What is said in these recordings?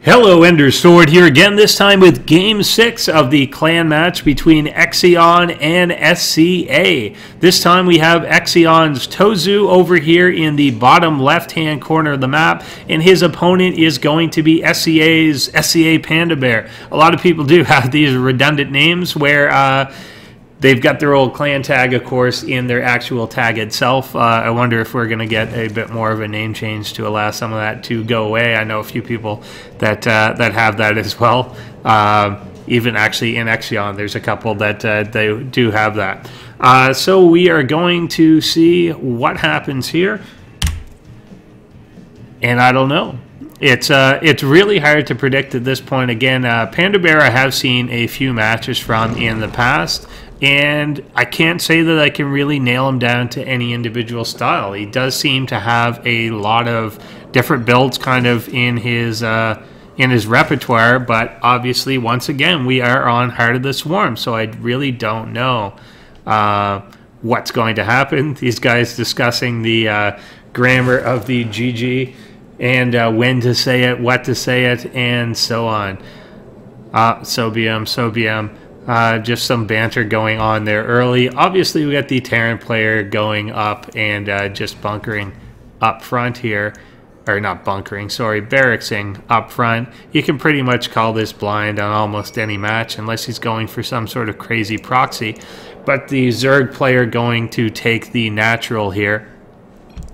Hello, Ender Sword here again, this time with Game 6 of the clan match between exioN and SCA. This time we have exion's ToZu over here in the bottom left-hand corner of the map, and his opponent is going to be SCA's SCA PandaBear. A lot of people do have these redundant names where they've got their old clan tag, of course, in their actual tag itself. I wonder if we're going to get a bit more of a name change to allow some of that to go away. I know a few people that have that as well. Even actually in exioN, there's a couple that they do have that. So we are going to see what happens here. And I don't know. It's really hard to predict at this point. Again, PandaBear I have seen a few matches from in the past, and I can't say that I can really nail him down to any individual style. He does seem to have a lot of different builds kind of in his repertoire, but obviously, once again, we are on Heart of the Swarm, so I really don't know what's going to happen. These guys discussing the grammar of the GG and when to say it, what to say it, and so on. So BM. Just some banter going on there early. Obviously, we got the Terran player going up and just bunkering up front here. Or not bunkering, sorry, barracksing up front. You can pretty much call this blind on almost any match unless he's going for some sort of crazy proxy. But the Zerg player going to take the natural here.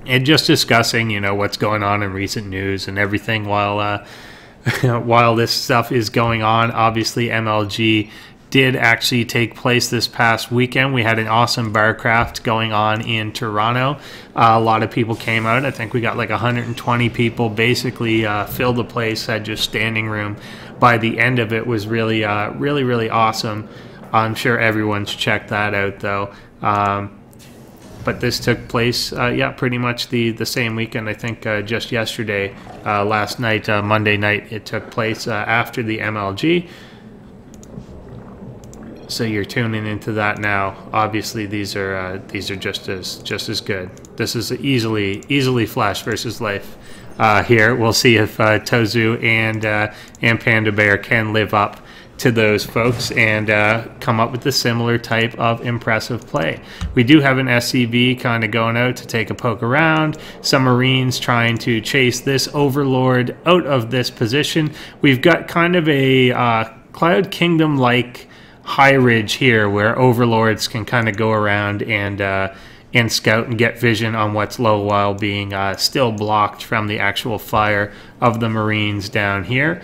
And just discussing, you know, what's going on in recent news and everything while while this stuff is going on. Obviously, MLG did actually take place this past weekend. We had an awesome barcraft going on in Toronto. A lot of people came out. I think we got like 120 people basically filled the place, had just standing room. By the end of it was really, really awesome. I'm sure everyone should check that out though. But this took place, yeah, pretty much the same weekend. I think just yesterday, last night, Monday night, it took place after the MLG. So you're tuning into that now. Obviously, these are just as good. This is easily Flash versus Life. Here, we'll see if ToZu and PandaBear can live up to those folks and come up with a similar type of impressive play. We do have an SCV kind of going out to take a poke around. Some Marines trying to chase this Overlord out of this position. We've got kind of a Cloud Kingdom-like high ridge here where Overlords can kind of go around and scout and get vision on what's low while being still blocked from the actual fire of the Marines down here.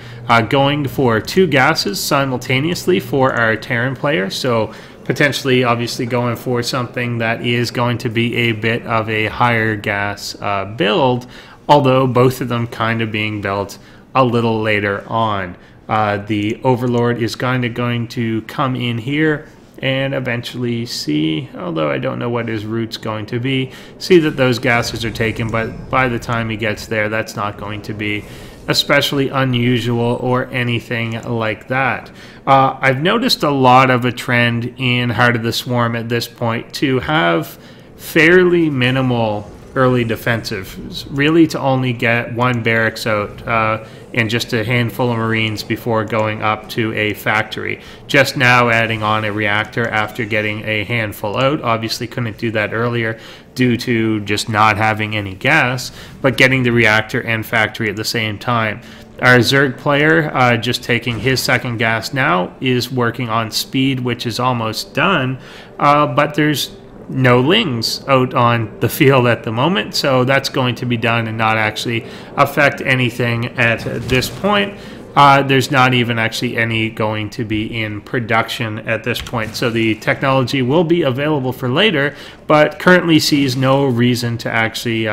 Going for two gases simultaneously for our Terran player, so potentially obviously going for something that is going to be a bit of a higher gas build, although both of them kind of being built a little later on. The Overlord is kind of going to come in here and eventually see, although I don't know what his route's going to be, see that those gases are taken, but by the time he gets there, that's not going to be especially unusual or anything like that. I've noticed a lot of a trend in Heart of the Swarm at this point to have fairly minimal early defensive, really to only get one barracks out and just a handful of Marines before going up to a factory. Just now adding on a reactor after getting a handful out. Obviously couldn't do that earlier due to just not having any gas, but getting the reactor and factory at the same time. Our Zerg player, just taking his second gas now, is working on speed, which is almost done, but there's no lings out on the field at the moment, so that's going to be done and not actually affect anything at this point. There's not even actually any going to be in production at this point, so the technology will be available for later, but currently sees no reason to actually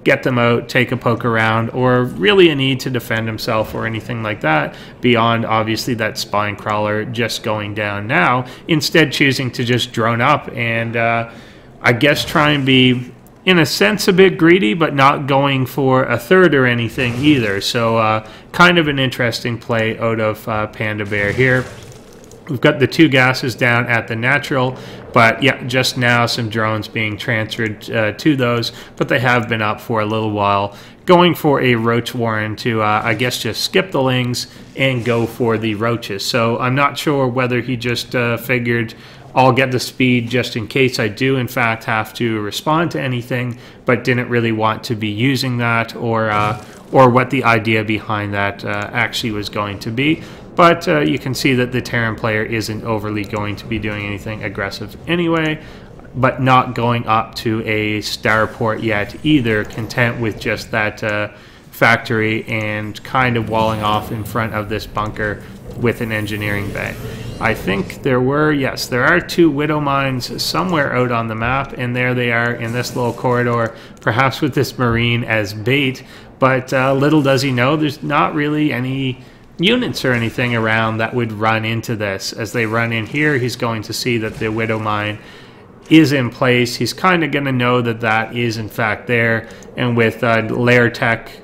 get them out, take a poke around, or really a need to defend himself or anything like that, beyond obviously that spine crawler just going down now, instead choosing to just drone up and I guess try and be, in a sense, a bit greedy, but not going for a third or anything either. So kind of an interesting play out of PandaBear here. We've got the two gases down at the natural, but yeah, just now some drones being transferred to those, but they have been up for a little while. going for a roach warren to, I guess, just skip the lings and go for the roaches. So I'm not sure whether he just figured I'll get the speed just in case I do in fact have to respond to anything, but didn't really want to be using that, or what the idea behind that actually was going to be. But you can see that the Terran player isn't overly going to be doing anything aggressive anyway, but not going up to a starport yet either, content with just that factory and kind of walling off in front of this bunker with an engineering bay. I think there were, yes, there are 2 widow mines somewhere out on the map, and there they are in this little corridor, perhaps with this marine as bait, but little does he know there's not really any units or anything around that would run into this. As they run in here, he's going to see that the widow mine is in place. He's kind of going to know that that is in fact there, and with layer tech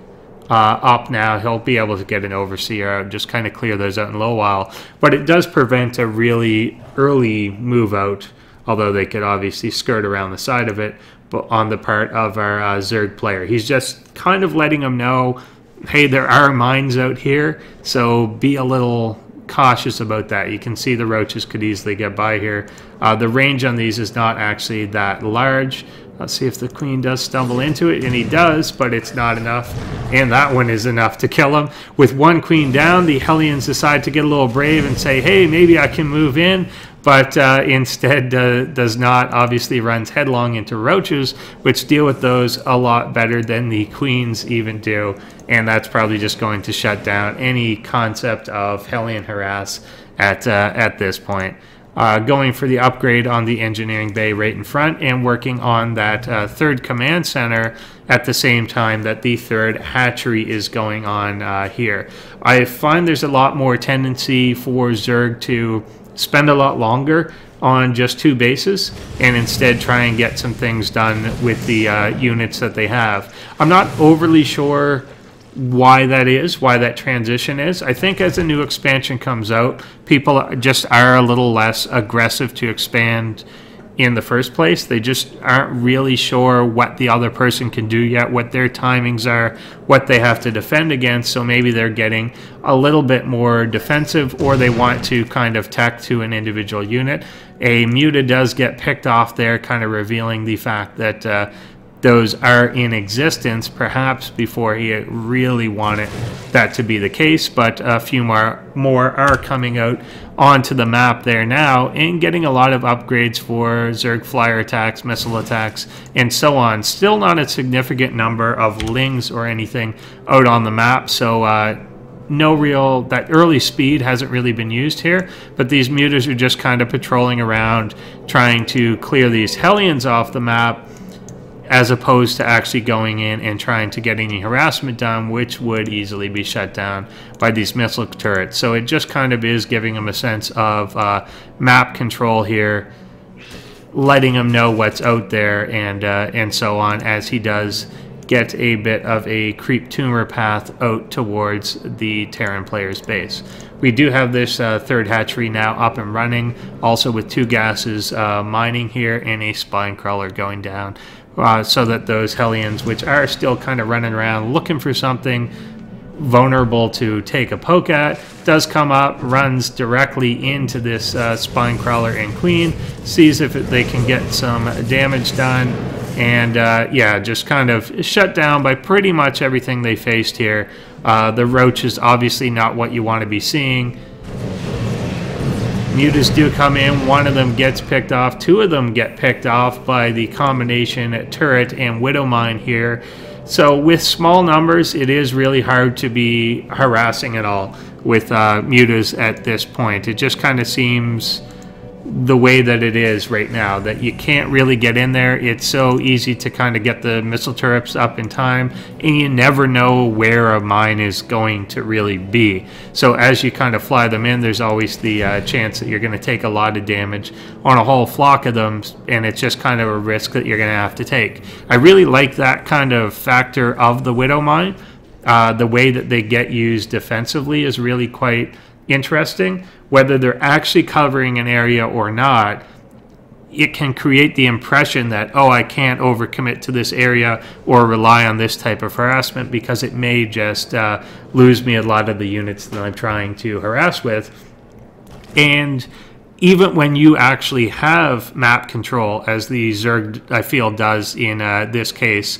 up now, he'll be able to get an overseer out and just kind of clear those out in a little while. But it does prevent a really early move out, although they could obviously skirt around the side of it, but on the part of our Zerg player. He's just kind of letting them know, hey, there are mines out here, so be a little cautious about that. You can see the roaches could easily get by here. The range on these is not actually that large. Let's see if the queen does stumble into it, and he does, but it's not enough. And that one is enough to kill him. With 1 queen down, the Hellions decide to get a little brave and say, hey, maybe I can move in. But instead does not, obviously runs headlong into roaches, which deal with those a lot better than the queens even do. And that's probably just going to shut down any concept of Hellion harass at this point. Going for the upgrade on the engineering bay right in front, and working on that 3rd command center at the same time that the 3rd hatchery is going on here. I find there's a lot more tendency for Zerg to spend a lot longer on just 2 bases and instead try and get some things done with the units that they have. I'm not overly sure why that is, why that transition is. I think as a new expansion comes out, people just are a little less aggressive to expand in the first place. They just aren't really sure what the other person can do yet, what their timings are, what they have to defend against, so maybe they're getting a little bit more defensive, or they want to kind of tech to an individual unit. A Muta does get picked off there, kind of revealing the fact that those are in existence, perhaps before he really wanted that to be the case, but a few more are coming out onto the map there now, and getting a lot of upgrades for Zerg flyer attacks, missile attacks, and so on. Still not a significant number of lings or anything out on the map, so no real, that early speed hasn't really been used here, but these mutas are just kind of patrolling around, trying to clear these Hellions off the map, as opposed to actually going in and trying to get any harassment done, which would easily be shut down by these missile turrets. So it just kind of is giving him a sense of map control here, letting him know what's out there, and so on, as he does get a bit of a creep tumor path out towards the Terran player's base. We do have this 3rd hatchery now up and running, also with 2 gases mining here, and a spine crawler going down. So that those Hellions, which are still kind of running around looking for something vulnerable to take a poke at, does come up, runs directly into this spine crawler and queen, sees if they can get some damage done, and yeah, just kind of shut down by pretty much everything they faced here. The roach is obviously not what you want to be seeing. Mutas do come in, 1 of them gets picked off, 2 of them get picked off by the combination turret and widow mine here. So with small numbers, it is really hard to be harassing at all with mutas at this point. It just kind of seems the way that it is right now, that you can't really get in there. It's so easy to kind of get the missile turrets up in time, and you never know where a mine is going to really be. So as you kind of fly them in, there's always the chance that you're going to take a lot of damage on a whole flock of them, and it's just kind of a risk that you're going to have to take. I really like that kind of factor of the widow mine. The way that they get used defensively is really quite interesting. Whether they're actually covering an area or not, it can create the impression that, oh, I can't overcommit to this area or rely on this type of harassment because it may just lose me a lot of the units that I'm trying to harass with. And even when you actually have map control, as the Zerg, I feel, does in this case,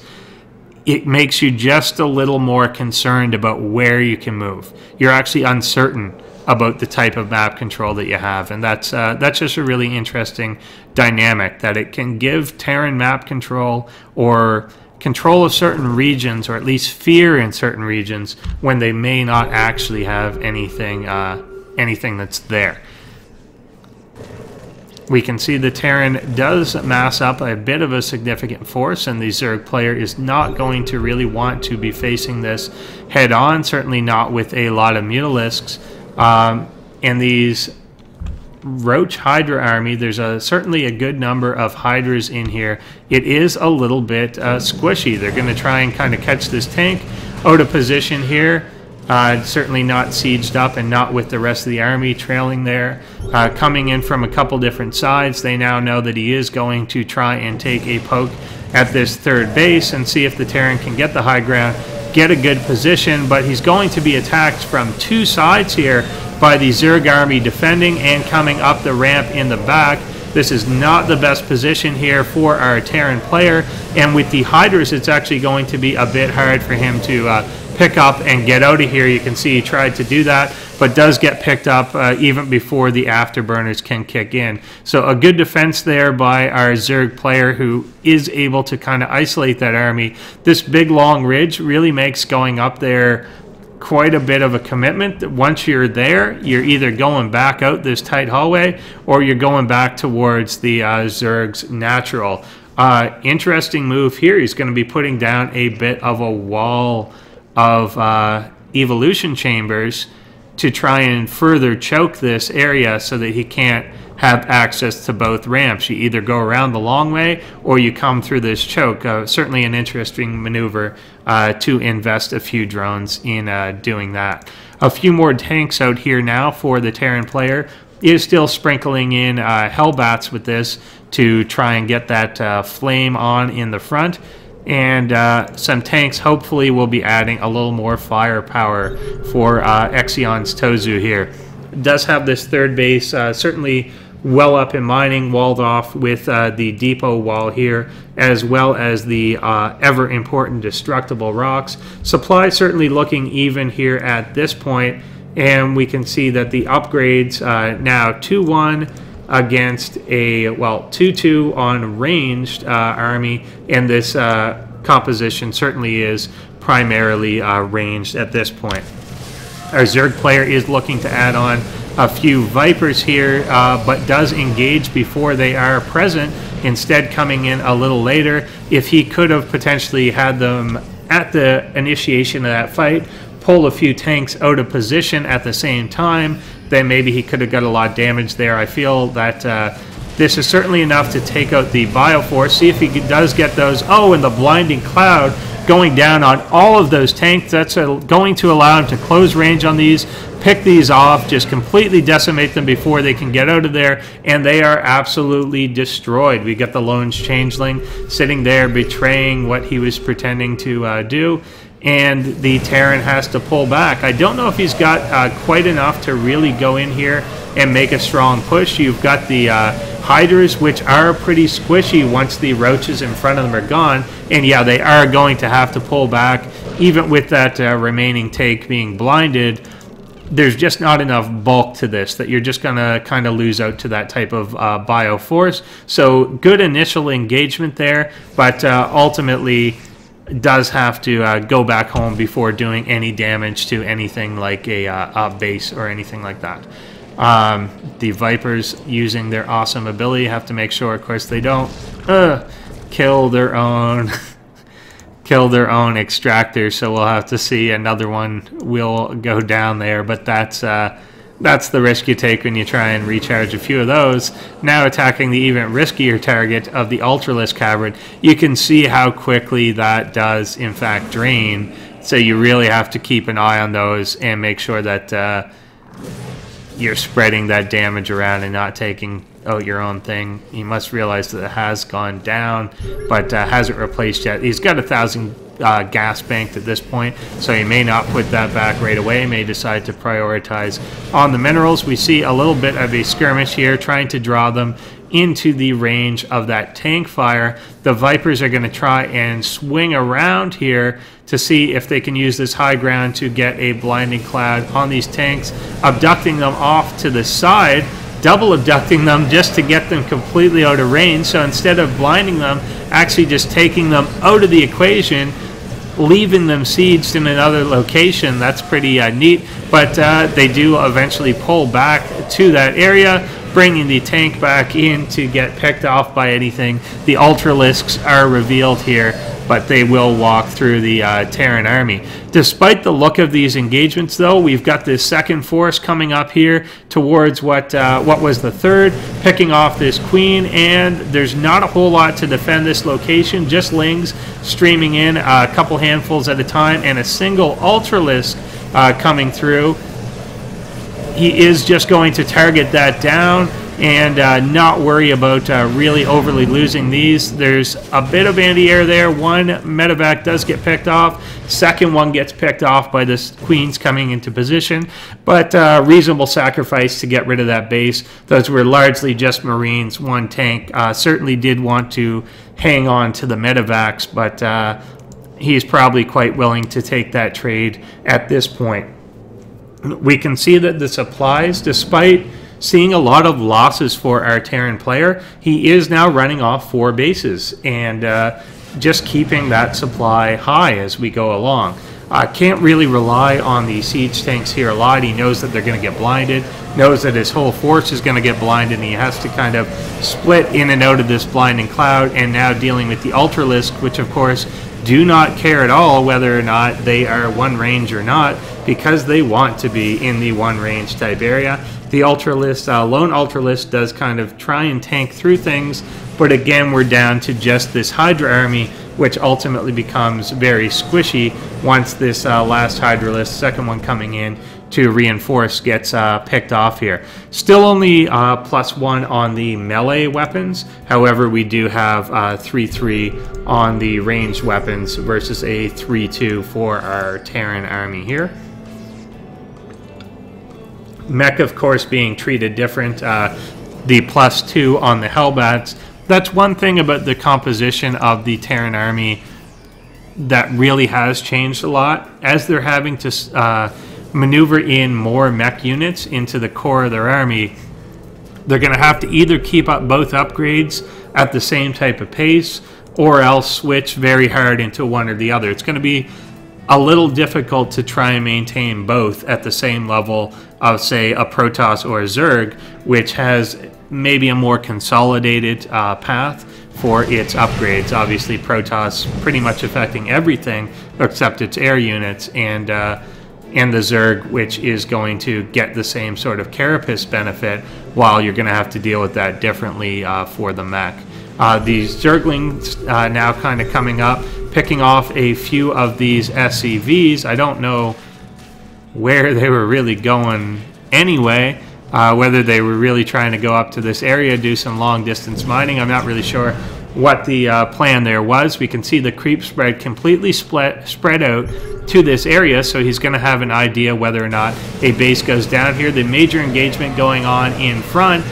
it makes you just a little more concerned about where you can move. You're actually uncertain about the type of map control that you have, and that's just a really interesting dynamic, that it can give Terran map control or control of certain regions, or at least fear in certain regions, when they may not actually have anything that's there. We can see the Terran does mass up a bit of a significant force, and the Zerg player is not going to really want to be facing this head on, certainly not with a lot of Mutalisks. And these Roach Hydra army, there's certainly a good number of Hydras in here. It is a little bit squishy. They're going to try and kind of catch this tank out of position here. Certainly not sieged up and not with the rest of the army trailing there. Coming in from a couple different sides, they now know that he is going to try and take a poke at this third base and see if the Terran can get the high ground, get a good position, but he's going to be attacked from two sides here by the Zerg army defending and coming up the ramp in the back. This is not the best position here for our Terran player, and with the Hydras, it's actually going to be a bit hard for him to pick up and get out of here. You can see he tried to do that, but does get picked up even before the afterburners can kick in. So a good defense there by our Zerg player, who is able to kind of isolate that army. This big long ridge really makes going up there quite a bit of a commitment. Once you're there, you're either going back out this tight hallway or you're going back towards the Zerg's natural. Interesting move here. He's going to be putting down a bit of a wall of evolution chambers to try and further choke this area so that he can't have access to both ramps. You either go around the long way or you come through this choke. Certainly an interesting maneuver to invest a few drones in doing that. A few more tanks out here now for the Terran player. He is still sprinkling in Hellbats with this to try and get that flame on in the front. And some tanks hopefully will be adding a little more firepower for exioN's ToZu here. It does have this third base certainly well up in mining, walled off with the depot wall here, as well as the ever important destructible rocks. Supply certainly looking even here at this point, and we can see that the upgrades now 2-1 against a, well, 2-2 on ranged army, and this composition certainly is primarily ranged at this point. Our Zerg player is looking to add on a few Vipers here, but does engage before they are present, instead coming in a little later. If he could have potentially had them at the initiation of that fight, pull a few tanks out of position at the same time, then maybe he could have got a lot of damage there. I feel that this is certainly enough to take out the Bioforce. See if he does get those. Oh, and the Blinding Cloud going down on all of those tanks. That's going to allow him to close range on these, pick these off, just completely decimate them before they can get out of there, and they are absolutely destroyed. We got the Lone Changeling sitting there betraying what he was pretending to do, and the Terran has to pull back. I don't know if he's got quite enough to really go in here and make a strong push. You've got the Hydras, which are pretty squishy once the roaches in front of them are gone, and yeah, they are going to have to pull back. Even with that remaining tank being blinded, there's just not enough bulk to this that you're just going to kind of lose out to that type of Bioforce. So good initial engagement there, but ultimately does have to go back home before doing any damage to anything like a base or anything like that. The Vipers, using their awesome ability, have to make sure, of course, they don't kill their own extractor. So we'll have to see another one will go down there, but that's the risk you take when you try and recharge a few of those. Now attacking the even riskier target of the Ultralisk Cavern, you can see how quickly that does in fact drain. So you really have to keep an eye on those and make sure that you're spreading that damage around and not taking out your own thing. You must realize that it has gone down, but hasn't replaced yet. He's got 1,000 gas banked at this point, so he may not put that back right away. He may decide to prioritize on the minerals. We see a little bit of a skirmish here, trying to draw them into the range of that tank fire. The Vipers are going to try and swing around here to see if they can use this high ground to get a blinding cloud on these tanks, abducting them off to the side, double abducting them just to get them completely out of range. So instead of blinding them, actually just taking them out of the equation, leaving them sieged in another location. That's pretty neat, but they do eventually pull back to that area, bringing the tank back in to get picked off by anything. The Ultralisks are revealed here, but they will walk through the Terran army. Despite the look of these engagements, though, we've got this second force coming up here towards what was the third, picking off this queen, and there's not a whole lot to defend this location, just Lings streaming in a couple handfuls at a time, and a single Ultralisk coming through. He is just going to target that down and not worry about really overly losing these. There's a bit of anti-air there. One medevac does get picked off. Second one gets picked off by the queens coming into position, but reasonable sacrifice to get rid of that base. Those were largely just Marines. One tank certainly did want to hang on to the medevacs, but he's probably quite willing to take that trade at this point. We can see that the supplies, despite seeing a lot of losses for our Terran player, he is now running off 4 bases and just keeping that supply high as we go along. Can't really rely on the siege tanks here a lot. He knows that they're going to get blinded, knows that his whole force is going to get blinded, and he has to kind of split in and out of this blinding cloud, and now dealing with the Ultralisk, which of course do not care at all whether or not they are one range or not, because they want to be in the one range type area. The Ultralist, lone Ultralist does kind of try and tank through things, but again we're down to just this Hydra army, which ultimately becomes very squishy once this last Hydralist, second one coming in to reinforce, gets picked off here. Still only +1 on the melee weapons. However, we do have 3-3 on the ranged weapons versus a 3-2 for our Terran army here. Mech, of course, being treated different. The +2 on the Hellbats. That's one thing about the composition of the Terran army that really has changed a lot. As they're having to maneuver in more mech units into the core of their army, they're going to have to either keep up both upgrades at the same type of pace or else switch very hard into one or the other. It's going to be a little difficult to try and maintain both at the same level of, say, a Protoss or a Zerg, which has maybe a more consolidated path for its upgrades. Obviously, Protoss pretty much affecting everything except its air units, and the Zerg, which is going to get the same sort of carapace benefit, while you're going to have to deal with that differently for the mech. These Zerglings now kind of coming up, picking off a few of these SCVs. I don't know where they were really going anyway, whether they were really trying to go up to this area, do some long distance mining. I'm not really sure what the plan there was. We can see the creep spread completely spread out to this area, so he's going to have an idea whether or not a base goes down here. The major engagement going on in front.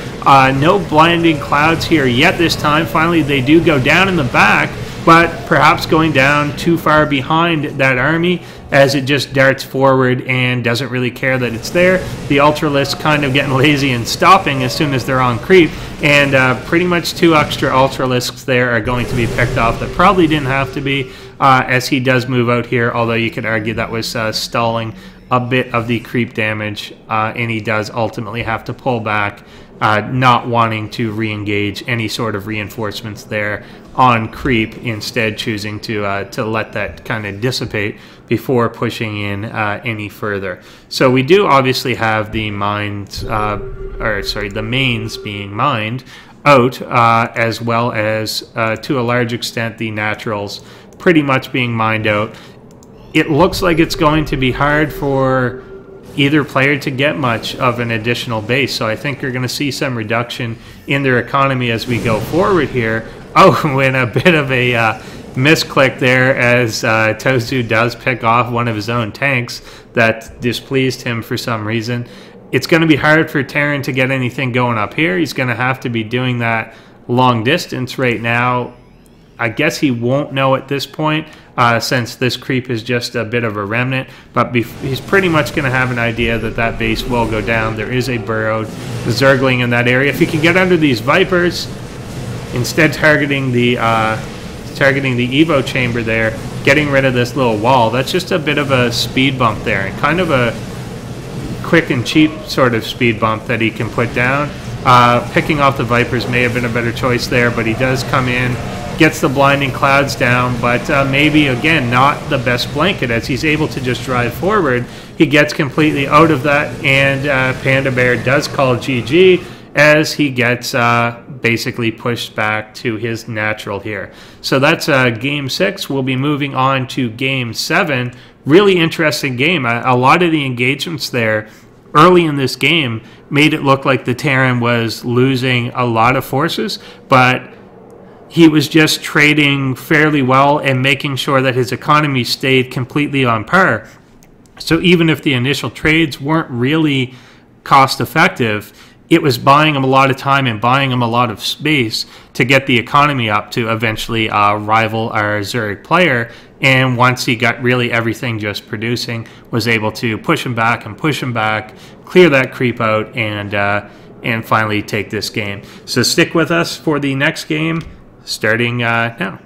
No blinding clouds here yet this time. Finally, they do go down in the back, but perhaps going down too far behind that army as it just darts forward and doesn't really care that it's there. The Ultralists kind of getting lazy and stopping as soon as they're on creep, and pretty much 2 extra Ultralisks there are going to be picked off that probably didn't have to be, as he does move out here, although you could argue that was stalling a bit of the creep damage, and he does ultimately have to pull back, not wanting to re-engage any sort of reinforcements there on creep, instead choosing to let that kind of dissipate before pushing in any further. So we do obviously have the mines, the mains being mined out, as well as to a large extent the naturals pretty much being mined out. It looks like it's going to be hard for either player to get much of an additional base, so I think you're going to see some reduction in their economy as we go forward here. Oh, and a bit of a misclick there as ToZu does pick off one of his own tanks that displeased him for some reason. It's going to be hard for Terran to get anything going up here. He's going to have to be doing that long distance right now. I guess he won't know at this point since this creep is just a bit of a remnant, but he's pretty much going to have an idea that that base will go down. There is a burrowed Zergling in that area. If he can get under these Vipers, instead targeting the Evo chamber there, getting rid of this little wall, that's just a bit of a speed bump there, and kind of a quick and cheap sort of speed bump that he can put down. Picking off the Vipers may have been a better choice there, but he does come in, gets the blinding clouds down, but maybe again not the best blanket as he's able to just drive forward. He gets completely out of that, and PandaBear does call GG as he gets basically pushed back to his natural here. So that's game 6. We'll be moving on to game 7. Really interesting game. A lot of the engagements there early in this game made it look like the Terran was losing a lot of forces, but he was just trading fairly well and making sure that his economy stayed completely on par. So even if the initial trades weren't really cost effective, it was buying him a lot of time and buying him a lot of space to get the economy up to eventually rival our Zerg player. And once he got really everything just producing, was able to push him back and push him back, clear that creep out, and finally take this game. So stick with us for the next game starting now.